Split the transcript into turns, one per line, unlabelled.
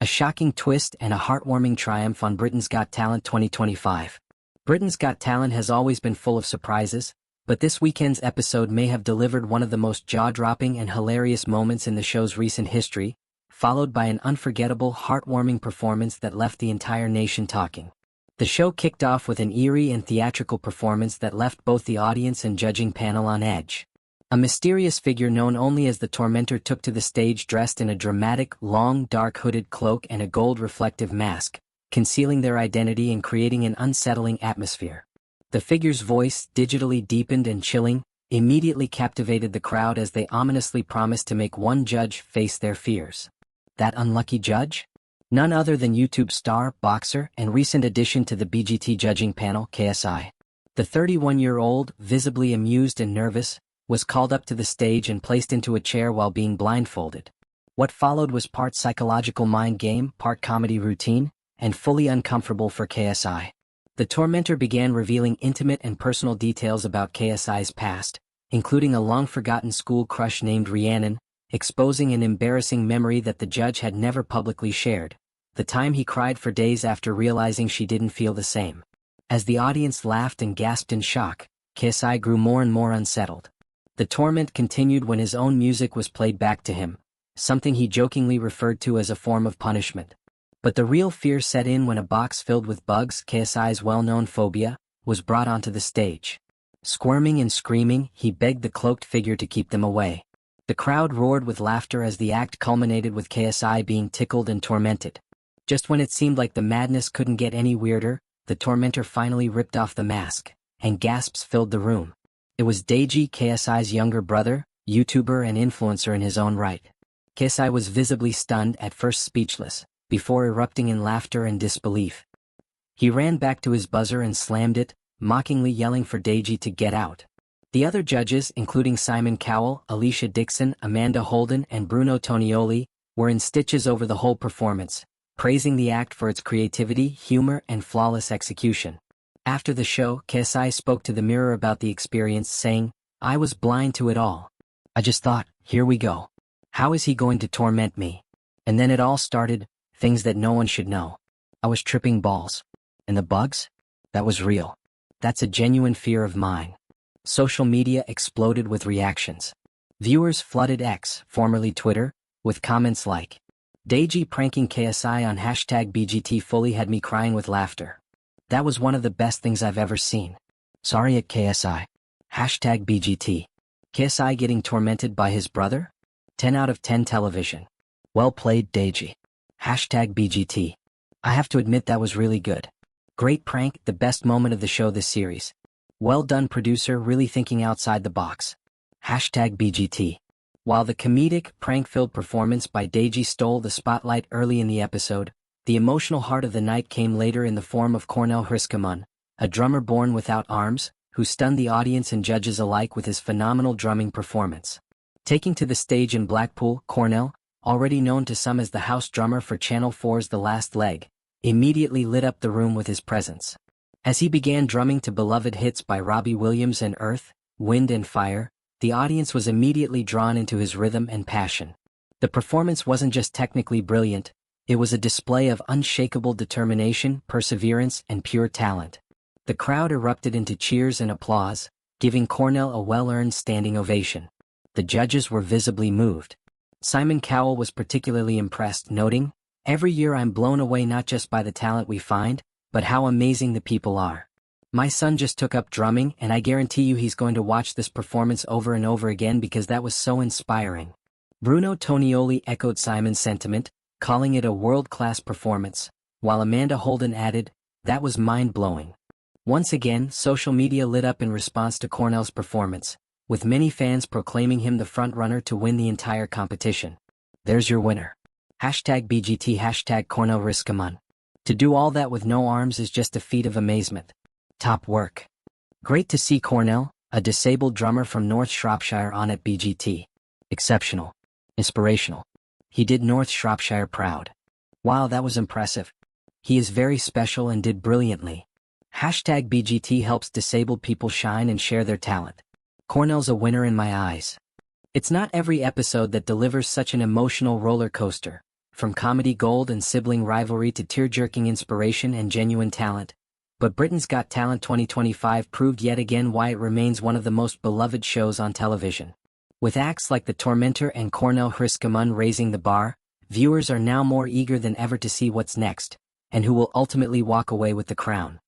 A shocking twist and a heartwarming triumph on Britain's Got Talent 2025. Britain's Got Talent has always been full of surprises, but this weekend's episode may have delivered one of the most jaw-dropping and hilarious moments in the show's recent history, followed by an unforgettable, heartwarming performance that left the entire nation talking. The show kicked off with an eerie and theatrical performance that left both the audience and judging panel on edge. A mysterious figure known only as the Tormentor took to the stage dressed in a dramatic, long, dark hooded cloak and a gold reflective mask, concealing their identity and creating an unsettling atmosphere. The figure's voice, digitally deepened and chilling, immediately captivated the crowd as they ominously promised to make one judge face their fears. That unlucky judge? None other than YouTube star, boxer, and recent addition to the BGT judging panel, KSI. The 31-year-old, visibly amused and nervous, was called up to the stage and placed into a chair while being blindfolded. What followed was part psychological mind game, part comedy routine, and fully uncomfortable for KSI. The Tormentor began revealing intimate and personal details about KSI's past, including a long-forgotten school crush named Rhiannon, exposing an embarrassing memory that the judge had never publicly shared, the time he cried for days after realizing she didn't feel the same. As the audience laughed and gasped in shock, KSI grew more and more unsettled. The torment continued when his own music was played back to him, something he jokingly referred to as a form of punishment. But the real fear set in when a box filled with bugs, KSI's well-known phobia, was brought onto the stage. Squirming and screaming, he begged the cloaked figure to keep them away. The crowd roared with laughter as the act culminated with KSI being tickled and tormented. Just when it seemed like the madness couldn't get any weirder, the Tormentor finally ripped off the mask, and gasps filled the room. It was Deji, KSI's younger brother, YouTuber and influencer in his own right. KSI was visibly stunned, at first speechless, before erupting in laughter and disbelief. He ran back to his buzzer and slammed it, mockingly yelling for Deji to get out. The other judges, including Simon Cowell, Alicia Dixon, Amanda Holden, and Bruno Tonioli, were in stitches over the whole performance, praising the act for its creativity, humor, and flawless execution. After the show, KSI spoke to the mirror about the experience, saying, "I was blind to it all. I just thought, here we go. How is he going to torment me? And then it all started, things that no one should know. I was tripping balls. And the bugs? That was real. That's a genuine fear of mine." Social media exploded with reactions. Viewers flooded X, formerly Twitter, with comments like, "Deji pranking KSI on #BGT fully had me crying with laughter. That was one of the best things I've ever seen. Sorry at KSI. #BGT. KSI getting tormented by his brother? 10 out of 10 television. Well played, Deji. #BGT. I have to admit that was really good. Great prank, the best moment of the show this series. Well done, producer, really thinking outside the box. #BGT. While the comedic, prank-filled performance by Deji stole the spotlight early in the episode, the emotional heart of the night came later in the form of Cornel Hrisca-Munn, a drummer born without arms, who stunned the audience and judges alike with his phenomenal drumming performance. Taking to the stage in Blackpool, Cornel, already known to some as the house drummer for Channel 4's The Last Leg, immediately lit up the room with his presence. As he began drumming to beloved hits by Robbie Williams and Earth, Wind and Fire, the audience was immediately drawn into his rhythm and passion. The performance wasn't just technically brilliant, it was a display of unshakable determination, perseverance, and pure talent. The crowd erupted into cheers and applause, giving Cornel a well-earned standing ovation. The judges were visibly moved. Simon Cowell was particularly impressed, noting, "Every year I'm blown away not just by the talent we find, but how amazing the people are. My son just took up drumming and I guarantee you he's going to watch this performance over and over again because that was so inspiring." Bruno Tonioli echoed Simon's sentiment, calling it a world-class performance, while Amanda Holden added, "That was mind-blowing." Once again, social media lit up in response to Cornel's performance, with many fans proclaiming him the front-runner to win the entire competition. There's your winner. #BGT #Cornel Hrisca-Munn. To do all that with no arms is just a feat of amazement. Top work. Great to see Cornel, a disabled drummer from North Shropshire, on at BGT. Exceptional. Inspirational. He did North Shropshire proud. Wow, that was impressive. He is very special and did brilliantly. #BGT helps disabled people shine and share their talent. Cornel's a winner in my eyes. It's not every episode that delivers such an emotional roller coaster, from comedy gold and sibling rivalry to tear-jerking inspiration and genuine talent. But Britain's Got Talent 2025 proved yet again why it remains one of the most beloved shows on television. With acts like the Tormentor and Cornel Hrisca-Munn raising the bar, viewers are now more eager than ever to see what's next, and who will ultimately walk away with the crown.